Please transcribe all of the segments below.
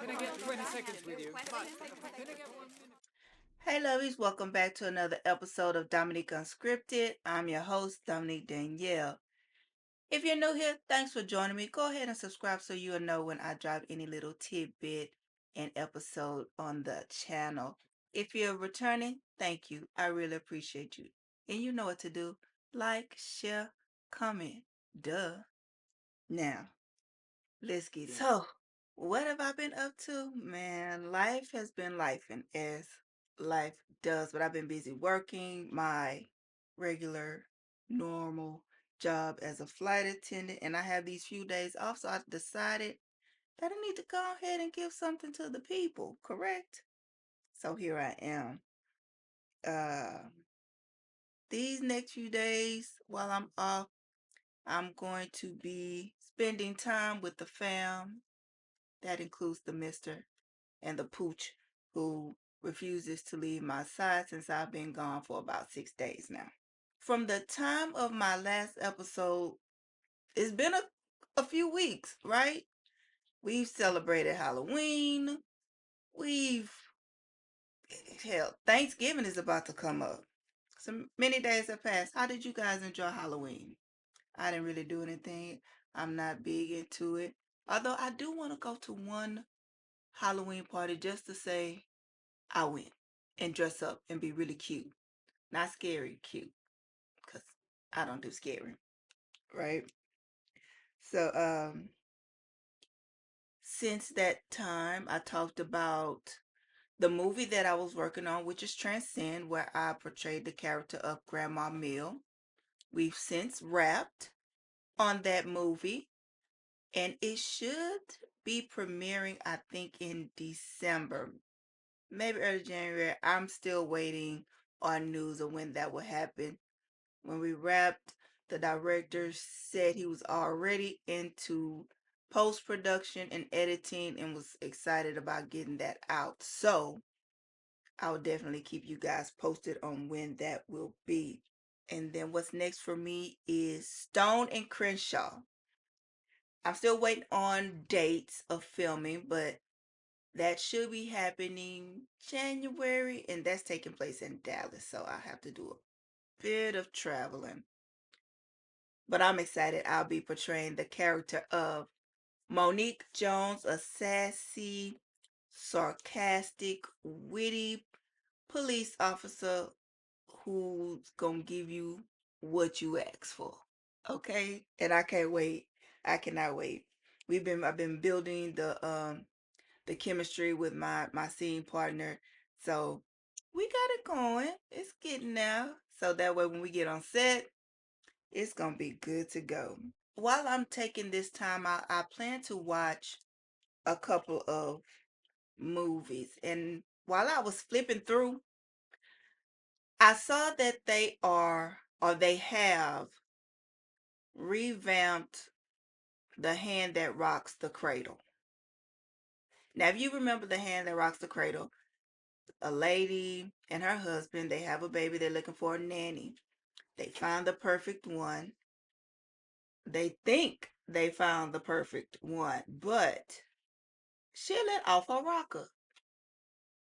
Can I get 20 seconds with you? Can I get 1 minute? Hey, lovies, welcome back to another episode of Dominique Unscripted. I'm your host, Dominique Danielle. If you're new here, thanks for joining me. Go ahead and subscribe so you'll know when I drop any little tidbit and episode on the channel. If you're returning, thank you. I really appreciate you. And you know what to do. Like, share, comment. Duh. Now, let's get it. So, what have I been up to? Man, life has been lifing as life does, but I've been busy working my regular, normal job as a flight attendant, and I have these few days off, so I decided that I need to go ahead and give something to the people, correct? So here I am. Uh, these next few days while I'm off, I'm going to be spending time with the fam. That includes the mister and the pooch who refuses to leave my side since I've been gone for about 6 days now. From the time of my last episode, it's been a few weeks, right? We've celebrated Halloween. We've, hell, Thanksgiving is about to come up. So many days have passed. How did you guys enjoy Halloween? I didn't really do anything. I'm not big into it. Although I do want to go to one Halloween party just to say I went and dress up and be really cute. Not scary, cute. Because I don't do scary, right? So, since that time, I talked about the movie that I was working on, which is Transcend, where I portrayed the character of Grandma Mill. We've since wrapped on that movie, and it should be premiering, I think, in December, maybe early January. I'm still waiting on news of when that will happen. When we wrapped, the director said he was already into post production and editing and was excited about getting that out. So I'll definitely keep you guys posted on when that will be. And then what's next for me is Stone and Crenshaw. I'm still waiting on dates of filming, but that should be happening January, and that's taking place in Dallas. So I have to do a bit of traveling. But I'm excited. I'll be portraying the character of Monique Jones, a sassy, sarcastic, witty police officer who's gonna give you what you ask for. Okay? And I can't wait. I cannot wait. I've been building the chemistry with my scene partner. So we got it going. It's getting there. So that way when we get on set, it's gonna be good to go. While I'm taking this time, I plan to watch a couple of movies. And while I was flipping through, I saw that they are, or they have, revamped The Hand That Rocks the Cradle. Now, if you remember The Hand That Rocks the Cradle, a lady and her husband, they have a baby, they're looking for a nanny. They find the perfect one. They think they found the perfect one, but she let off a rocker.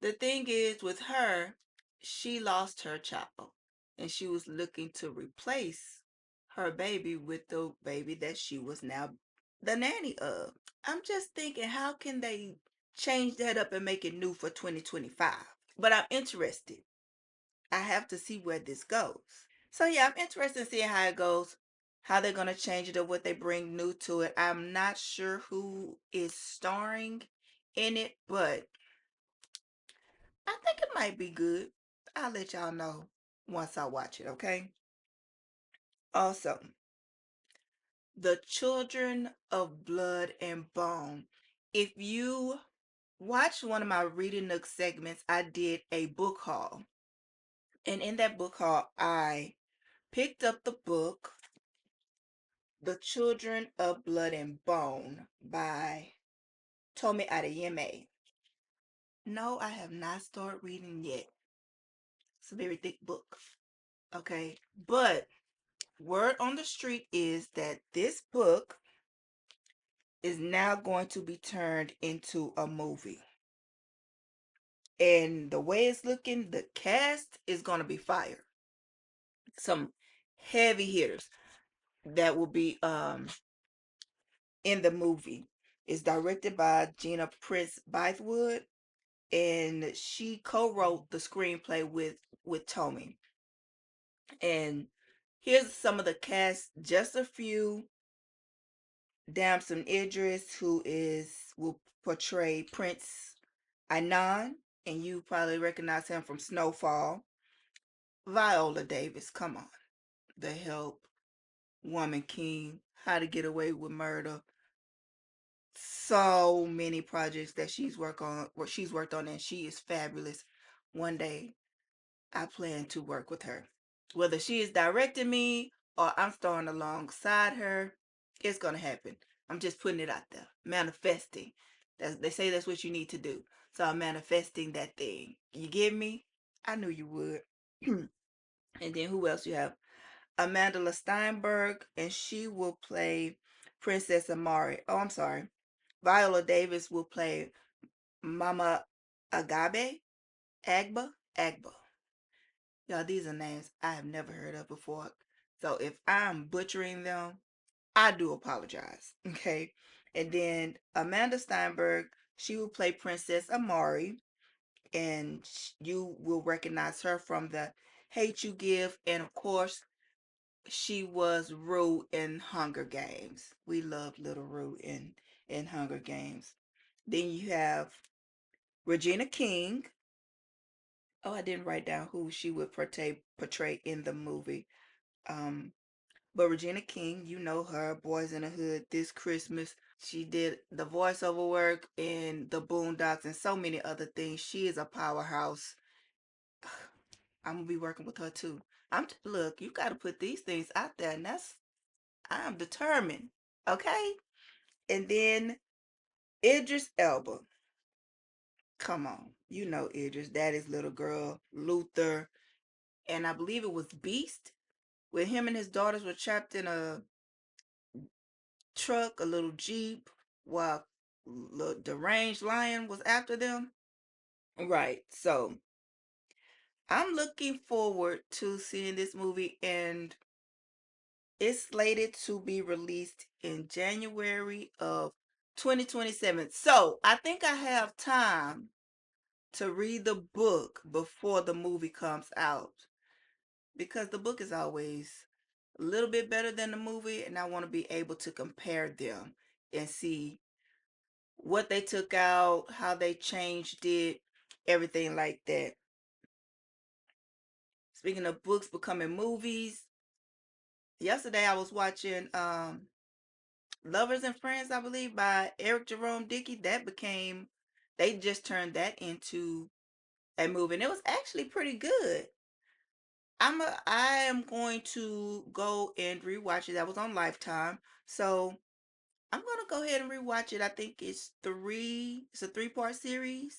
The thing is, with her, she lost her child and she was looking to replace her baby with the baby that she was now the nanny of. I'm just thinking, how can they change that up and make it new for 2025? But I'm interested. I have to see where this goes. So, yeah, I'm interested in seeing how it goes, how they're going to change it or what they bring new to it. I'm not sure who is starring in it, but I think it might be good. I'll let y'all know once I watch it, okay? Also, The Children of Blood and Bone. If you watch one of my Reading Nook segments, I did a book haul. And in that book haul, I picked up the book The Children of Blood and Bone by Tomi Adeyemi. No, I have not started reading yet. It's a very thick book, okay? But word on the street is that this book is now going to be turned into a movie. And the way it's looking, the cast is going to be fire. Some heavy hitters that will be in the movie. It's directed by Gina Prince-Bythewood, and she co-wrote the screenplay with Tomi. And here's some of the cast, just a few. Damson Idris, who will portray Prince Anan, and you probably recognize him from Snowfall. Viola Davis, come on. The Help, Woman King, How to Get Away with Murder. So many projects that she's worked on, and she is fabulous. One day I plan to work with her. Whether she is directing me or I'm starring alongside her, it's gonna happen. I'm just putting it out there. Manifesting. They say that's what you need to do. So I'm manifesting that thing. You get me? I knew you would. And then who else you have? Amanda Steinberg, and she will play Princess Amari. Oh, I'm sorry. Viola Davis will play Mama Agba. Y'all, these are names I have never heard of before. So if I'm butchering them, I do apologize. Okay. And then Amanda Steinberg, she will play Princess Amari, and you will recognize her from the Hate You Give. And of course, she was Rue in Hunger Games. We love little Rue in Hunger Games. Then you have Regina King. Oh, I didn't write down who she would portray in the movie. But Regina King, you know her, Boys in the Hood, This Christmas. She did the voiceover work in The Boondocks and so many other things. She is a powerhouse. I'm gonna be working with her too. Look, you got to put these things out there, and I'm determined. Okay, and then Idris Elba. Come on, you know Idris. Daddy's little girl, Luther, and I believe it was Beast, where him and his daughters were trapped in a truck, a little Jeep, while the deranged lion was after them. Right. So I'm looking forward to seeing this movie, and it's slated to be released in January of 2027. So I think I have time to read the book before the movie comes out, because the book is always a little bit better than the movie, and I want to be able to compare them and see what they took out, how they changed it, everything like that. Speaking of books becoming movies, yesterday I was watching Lovers and Friends, I believe, by Eric Jerome Dickey. They just turned that into a movie, and it was actually pretty good. I am going to go and rewatch it. That was on Lifetime. So I'm gonna go ahead and rewatch it. I think it's a three-part series.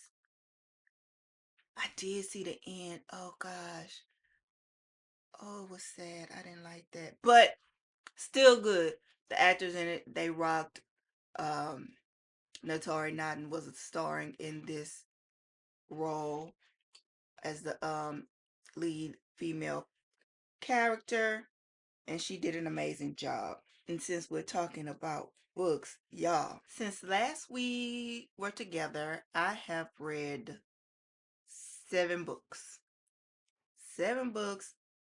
I did see the end. Oh gosh. Oh, it was sad. I didn't like that. But still good. The actors in it, they rocked. Um, Natari Naughton was starring in this role as the lead female character, and she did an amazing job. And since we're talking about books, y'all, since last we were together, I have read 7 books. 7 books,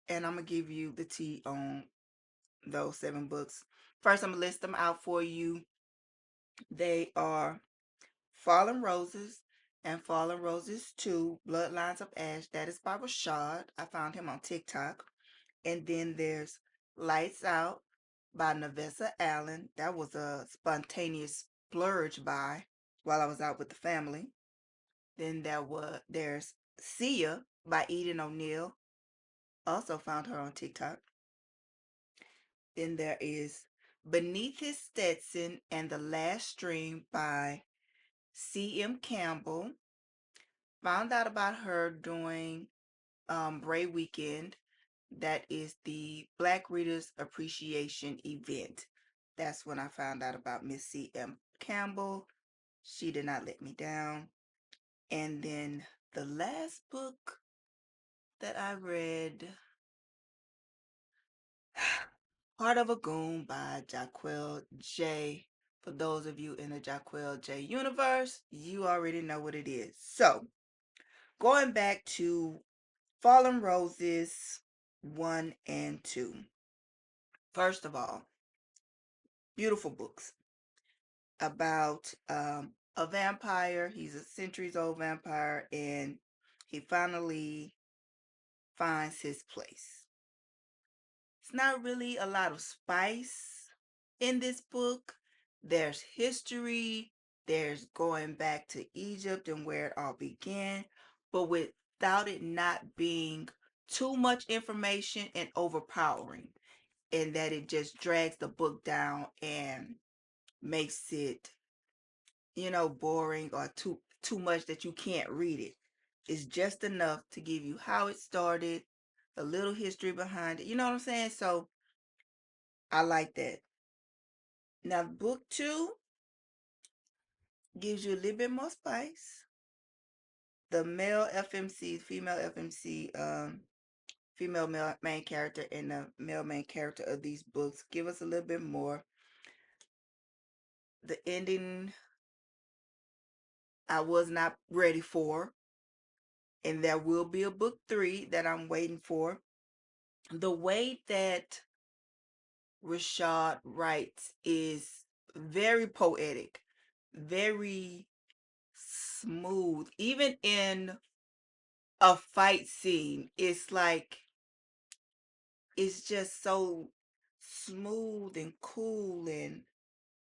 and I'm gonna give you the tea on those 7 books. First, I'm gonna list them out for you. They are Fallen Roses and Fallen Roses 2, Bloodlines of Ash. That is by Rashad. I found him on TikTok. And then there's Lights Out by Nevessa Allen. That was a spontaneous splurge buy while I was out with the family. Then there's Sia by Eden O'Neill. Also found her on TikTok. Then there is Beneath His Stetson and the Last Stream by C.M. Campbell. Found out about her during Bray Weekend. That is the Black Readers Appreciation event. That's when I found out about Miss C.M. Campbell. She did not let me down. And then the last book that I read, Heart of a Goon by Jaquel J. For those of you in the Jaquel J universe, you already know what it is. So, going back to Fallen Roses 1 and 2. First of all, beautiful books about a vampire. He's a centuries old vampire, and he finally finds his place. It's not really a lot of spice in this book. There's history, there's going back to Egypt and where it all began, but without it not being too much information and overpowering, and that it just drags the book down and makes it, boring or too much that you can't read it. It's just enough to give you how it started, a little history behind it. You know what I'm saying? So I like that. Now, book 2 gives you a little bit more spice. The male FMC, female FMC, female male main character and the male main character of these books give us a little bit more. The ending I was not ready for, and there will be a book 3 that I'm waiting for. The way that Rashad writes is very poetic, very smooth. Even in a fight scene, it's just so smooth and cool and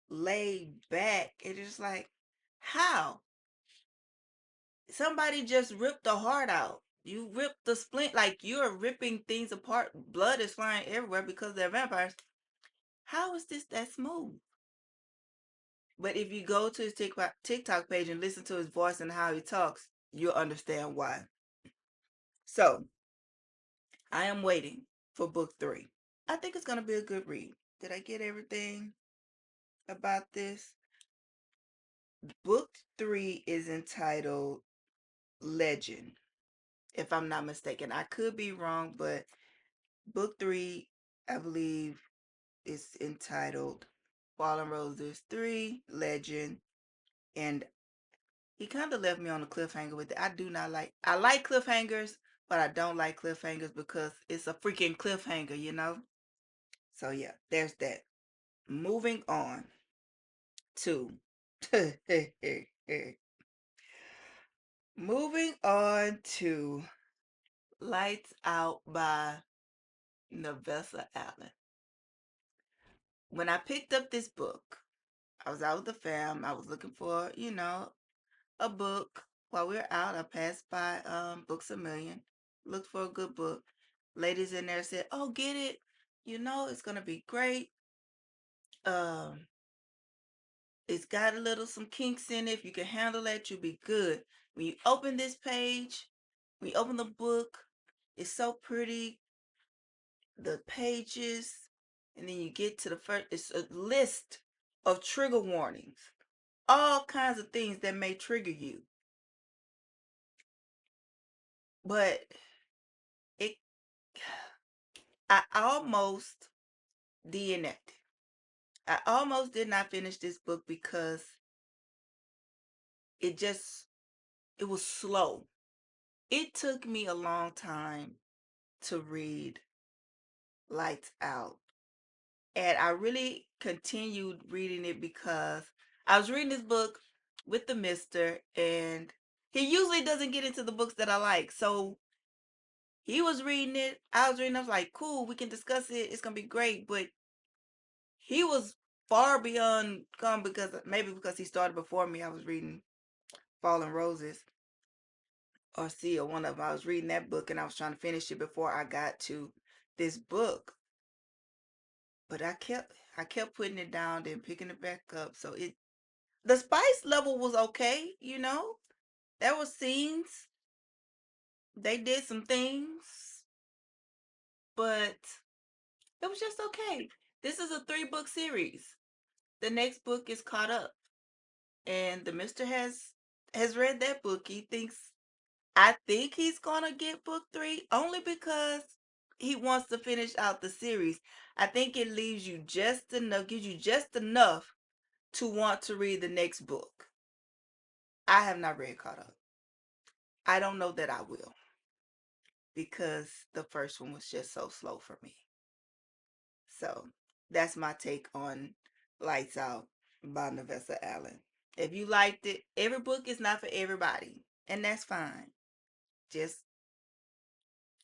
laid back. It is like, how? Somebody just ripped the heart out. You ripped the splint, like you're ripping things apart. Blood is flying everywhere because they're vampires. How is this that smooth? But if you go to his TikTok page and listen to his voice and how he talks, you'll understand why. So, I am waiting for book 3. I think it's going to be a good read. Did I get everything about this? Book 3 is entitled Legend, if I'm not mistaken. I could be wrong, but book 3, I believe, is entitled Fallen Roses 3 Legend. And he kind of left me on a cliffhanger with it. I like cliffhangers, but I don't like cliffhangers because it's a freaking cliffhanger, you know? So yeah, there's that. Moving on to moving on to Lights Out by Nevessa Allen. When I picked up this book, I was out with the fam. I was looking for, a book. While we were out, I passed by Books A Million, looked for a good book. Ladies in there said, "Oh, get it. It's gonna be great. Um, it's got some kinks in it. If you can handle that, you'll be good." When you open this page, when you open the book, it's so pretty. The pages, and then you get to the first, it's a list of trigger warnings, all kinds of things that may trigger you. But it, I almost DNF'd. I almost did not finish this book because it was slow. It took me a long time to read Lights Out. And I really continued reading it because I was reading this book with the mister, and he usually doesn't get into the books that I like. So he was reading it, I was reading, I was like, cool, we can discuss it, it's gonna be great. But he was far beyond come because he started before me. I was reading Fallen Roses or Seal, one of them. I was reading that book and I was trying to finish it before I got to this book. But I kept putting it down, then picking it back up. So the spice level was okay, There were scenes. They did some things, but it was just okay. This is a 3-book series. The next book is caught up, and the Mister has read that book. I think he's gonna get book 3 only because he wants to finish out the series. I think it leaves you just enough, gives you just enough to want to read the next book. I have not read Caught Up. I don't know that I will because the first one was just so slow for me. So that's my take on Lights Out by Nevessa Allen. If you liked it, every book is not for everybody, and that's fine. Just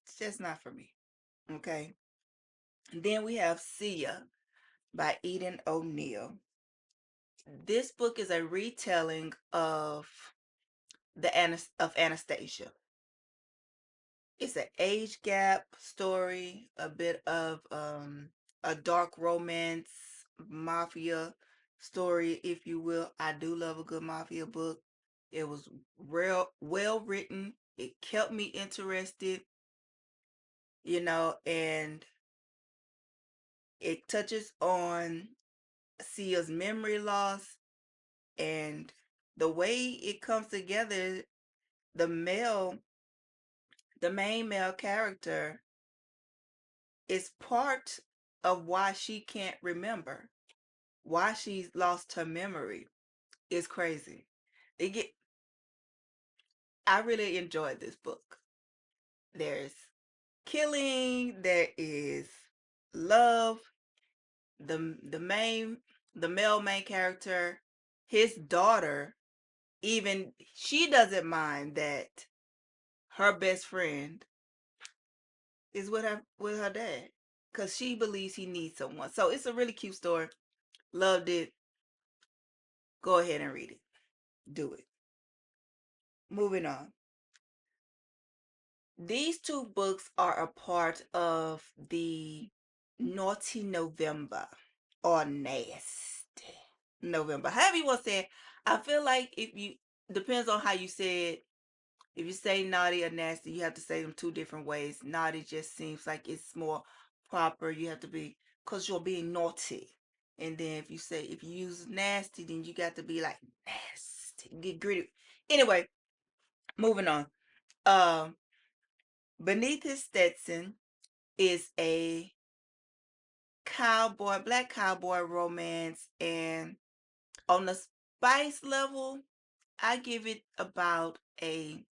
it's just not for me. Okay. And then we have Sia by Eden O'Neill. This book is a retelling of Anastasia. It's an age gap story, a bit of a dark romance, mafia story, if you will. I do love a good mafia book. It was real well written. It kept me interested, and it touches on Sia's memory loss and the way it comes together. The main male character is part of why she can't remember, why she's lost her memory. Is crazy. It get I really enjoyed this book. There's killing, there is love. The male main character, his daughter, even she doesn't mind that her best friend is with her dad because she believes he needs someone. So it's a really cute story. Loved it. Go ahead and read it. Do it. Moving on. These 2 books are a part of the Naughty November or Nasty November. However you want to say it. I feel like depends on how you say it. If you say naughty or nasty, you have to say them 2 different ways. Naughty just seems like it's more proper. You have to be, because you're being naughty. And then if you use nasty, then you got to be like nasty. Get gritty. Anyway, moving on. Beneath his Stetson is a black cowboy romance, and on the spice level, I give it about a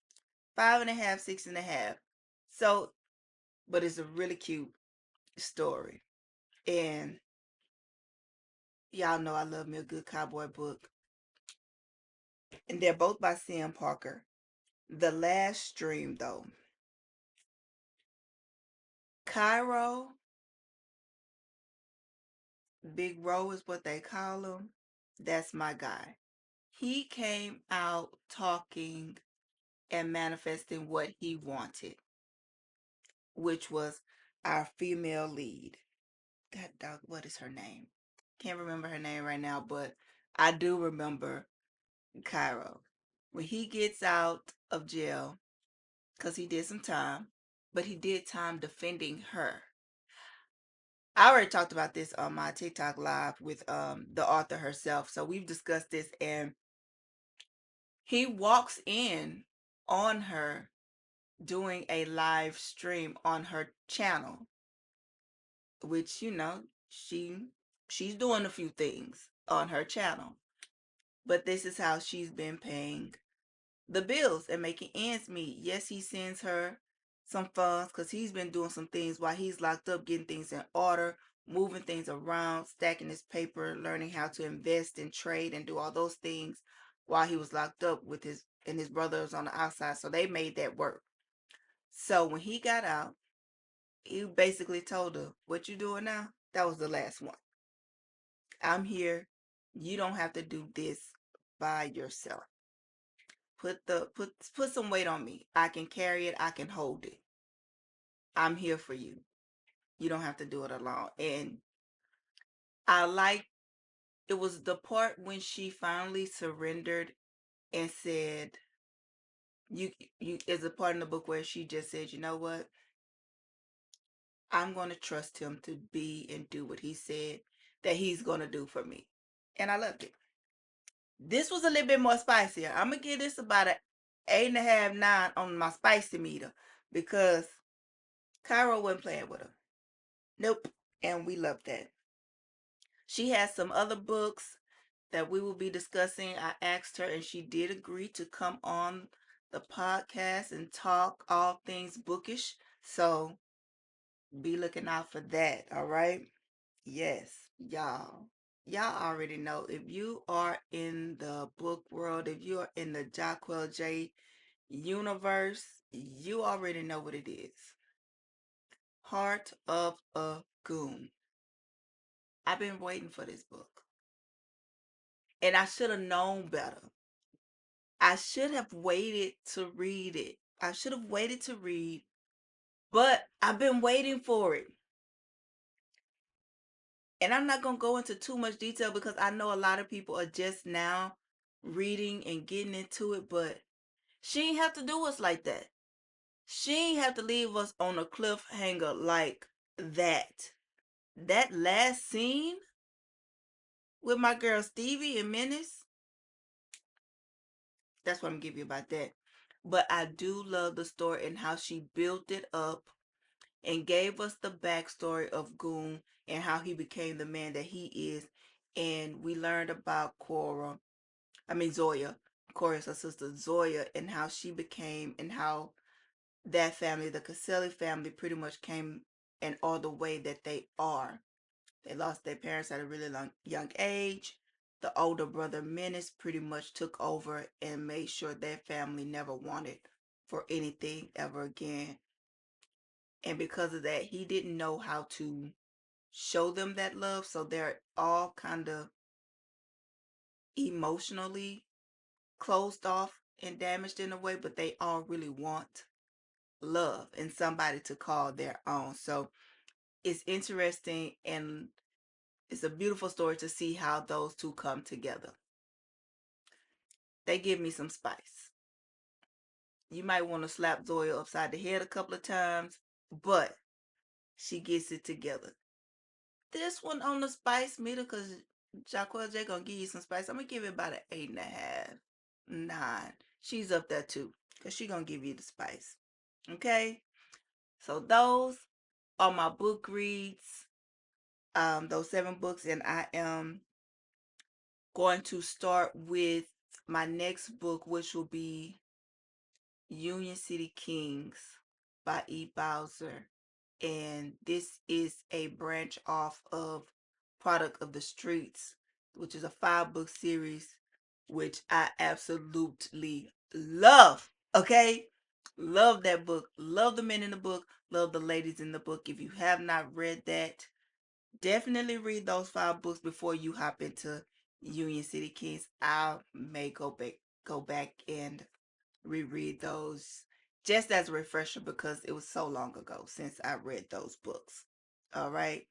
5.5, 6.5. So, but it's a really cute story. And y'all know I love me a good cowboy book. And they're both by Sam Parker. The Last Stream, though. Cairo, Big Ro is what they call him. That's my guy. He came out talking and manifesting what he wanted, which was our female lead. God dog, what is her name? Can't remember her name right now, but I do remember Cairo. When he gets out of jail, because he did some time, but he did time defending her. I already talked about this on my TikTok live with the author herself. So we've discussed this, and he walks in on her doing a live stream on her channel, which she's doing a few things on her channel, but this is how she's been paying the bills and making ends meet. Yes, he sends her some funds because he's been doing some things while he's locked up, getting things in order, moving things around, stacking his paper, learning how to invest and trade and do all those things while he was locked up with his brothers on the outside. So they made that work. So when he got out, he basically told her, "What you doing now? That was the last one. I'm here. You don't have to do this by yourself. Put some weight on me. I can carry it. I can hold it. I'm here for you. You don't have to do it alone." And I like it was the part when she finally surrendered and said, "You." Is a part in the book where she just said, "You know what? I'm going to trust him to be and do what he said that he's going to do for me. And I loved it. This was a little bit more spicier. I'm going to give this about an 8.5, 9 on my spicy meter because Cairo wasn't playing with her. Nope. And we loved that. She has some other books that we will be discussing. I asked her and she did agree to come on the podcast and talk all things bookish. So be looking out for that. All right. Yes, y'all. Y'all already know if you are in the book world, if you are in the Jacquel J universe, you already know what it is. Heart of a Goon. I've been waiting for this book. And I should have known better. I should have waited to read it. I should have waited to read, but I've been waiting for it. And I'm not going to go into too much detail because I know a lot of people are just now reading and getting into it, but she ain't have to do us like that. She ain't have to leave us on a cliffhanger like that. That last scene with my girl Stevie and Menace, that's what I'm giving you about that. But I do love the story and how she built it up and gave us the backstory of Goon and how he became the man that he is. And we learned about Zoya. Cora's her sister Zoya, and how she became and how that family, the Caselli family, pretty much came and all the way that they are. They lost their parents at a really young age. The older brother Menace pretty much took over and made sure their family never wanted for anything ever again. And because of that, he didn't know how to show them that love. So they're all kind of emotionally closed off and damaged in a way, but they all really want love and somebody to call their own. So it's interesting and it's a beautiful story to see how those two come together. They give me some spice. You might want to slap Zoya upside the head a couple of times, but she gets it together. This one on the spice meter, because Jacquel J gonna give you some spice. I'm gonna give it about an 8.5, 9. She's up there too, because she gonna give you the spice. Okay? So those are my book reads. Those 7 books, and I am going to start with my next book, which will be Union City Kings by E. Bowser. And this is a branch off of Product of the Streets, which is a 5-book series, which I absolutely love. Okay? Love that book. Love the men in the book. Love the ladies in the book. If you have not read that, definitely read those 5 books before you hop into Union City Kings. I may go back and reread those just as a refresher because it was so long ago since I read those books. All right.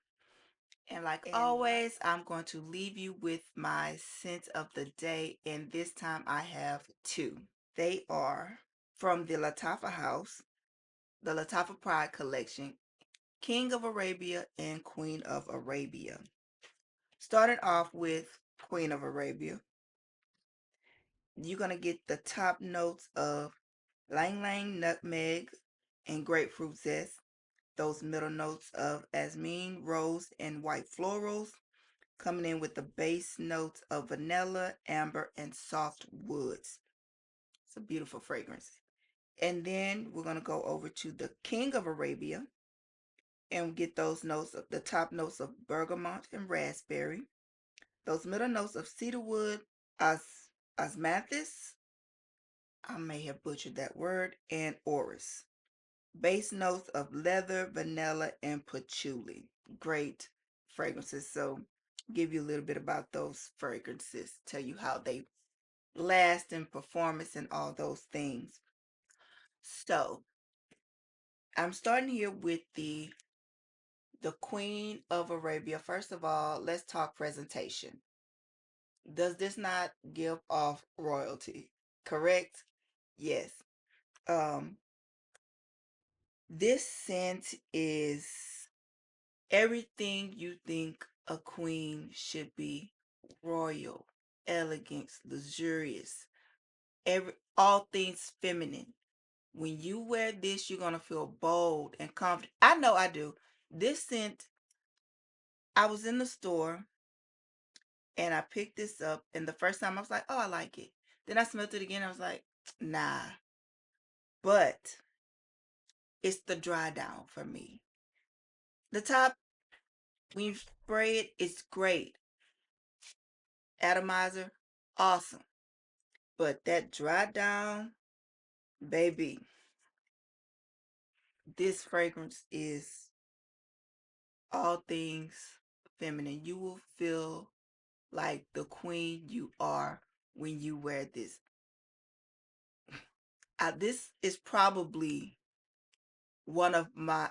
And like always, I'm going to leave you with my scent of the day. And this time I have 2. They are from the Lattafa House, the Lattafa Pride Collection, King of Arabia and Queen of Arabia. Starting off with Queen of Arabia, you're going to get the top notes of Lang Lang, nutmeg, and grapefruit zest. Those middle notes of asmine, rose, and white florals, coming in with the base notes of vanilla, amber, and soft woods. It's a beautiful fragrance. And then we're going to go over to the King of Arabia and get those notes of the top notes of bergamot and raspberry. Those middle notes of cedarwood, osmanthus, I may have butchered that word, and orris. Base notes of leather, vanilla, and patchouli. Great fragrances. So give you a little bit about those fragrances, tell you how they last in performance and all those things. So I'm starting here with the Queen of Arabia. First of all, let's talk presentation. Does this not give off royalty? Correct? Yes. This scent is everything you think a queen should be: royal, elegance, luxurious, all things feminine. When you wear this, you're gonna feel bold and confident. I know I do. This scent, I was in the store and I picked this up, and the first time I was like, oh, I like it. Then I smelled it again. I was like, nah. But it's the dry down for me. The top, when you spray it, it's great. Atomizer, awesome. But that dry down, baby, this fragrance is all things feminine. You will feel like the queen you are when you wear this. This is probably one of my,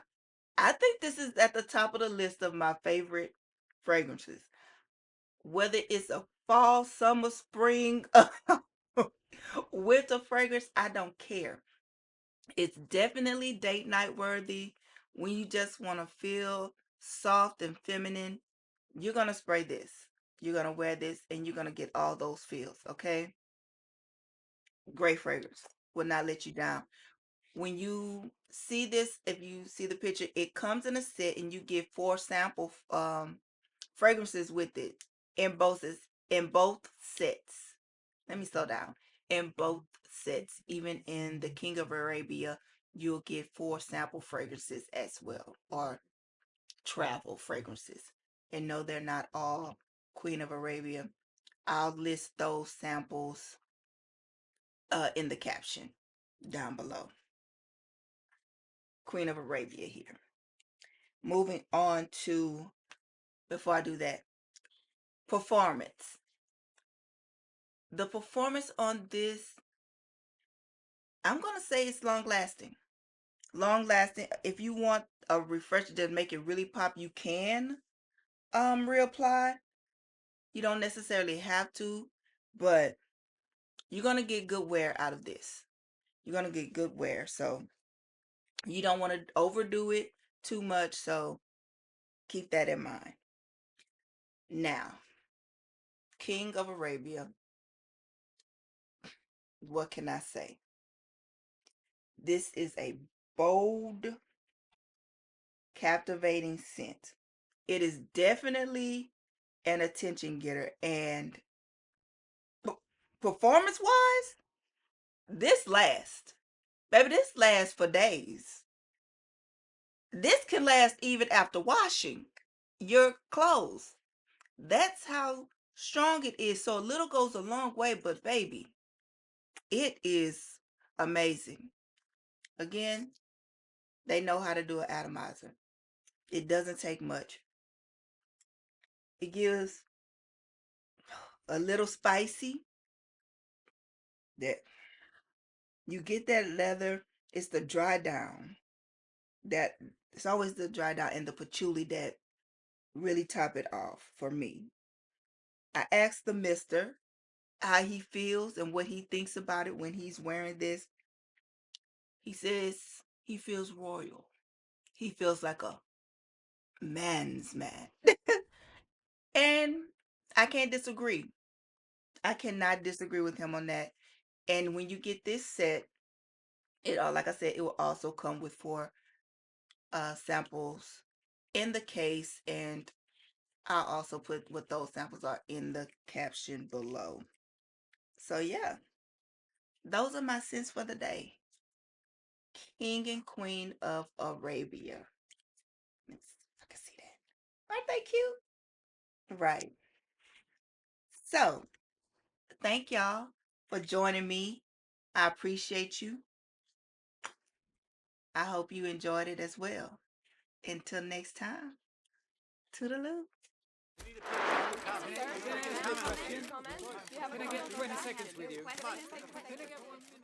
I think this is at the top of the list of my favorite fragrances. Whether it's a fall, summer, spring, winter fragrance, I don't care. It's definitely date night worthy. When you just want to feel soft and feminine, you're going to spray this. You're going to wear this and you're going to get all those feels, okay? Great fragrance. Will not let you down. When you see this, if you see the picture, it comes in a set and you get 4 sample fragrances with it in both sets. Let me slow down. In both sets, even in the King of Arabia, you'll get 4 sample fragrances as well, or travel fragrances. And no, they're not all Queen of Arabia. I'll list those samples in the caption down below. Queen of Arabia here. Moving on to, before I do that, performance. The performance on this, I'm going to say it's long lasting. Long lasting. If you want a refresher to make it really pop, you can reapply. You don't necessarily have to, but you're going to get good wear out of this. You're going to get good wear. So you don't want to overdo it too much. So keep that in mind. Now, King of Arabia. What can I say? This is a bold, captivating scent. It is definitely an attention getter, and performance wise, this lasts. Baby, this lasts for days. This can last even after washing your clothes. That's how strong it is. So a little goes a long way, but baby, it is amazing. Again, they know how to do an atomizer. It doesn't take much. It gives a little spicy. That you get that leather. It's the dry down. That it's always the dry down and the patchouli that really top it off for me. I asked the mister how he feels and what he thinks about it when he's wearing this. He says he feels royal. He feels like a man's man. And I can't disagree. I cannot disagree with him on that. And when you get this set, it like I said, it will also come with 4 samples in the case, and I'll also put what those samples are in the caption below. So yeah, those are my scents for the day. King and Queen of Arabia. Let's see if I can see that. Aren't they cute? Right. So thank y'all for joining me. I appreciate you. I hope you enjoyed it as well. Until next time, toodaloo. Can I get 20 seconds with you? Can I get 1 minute?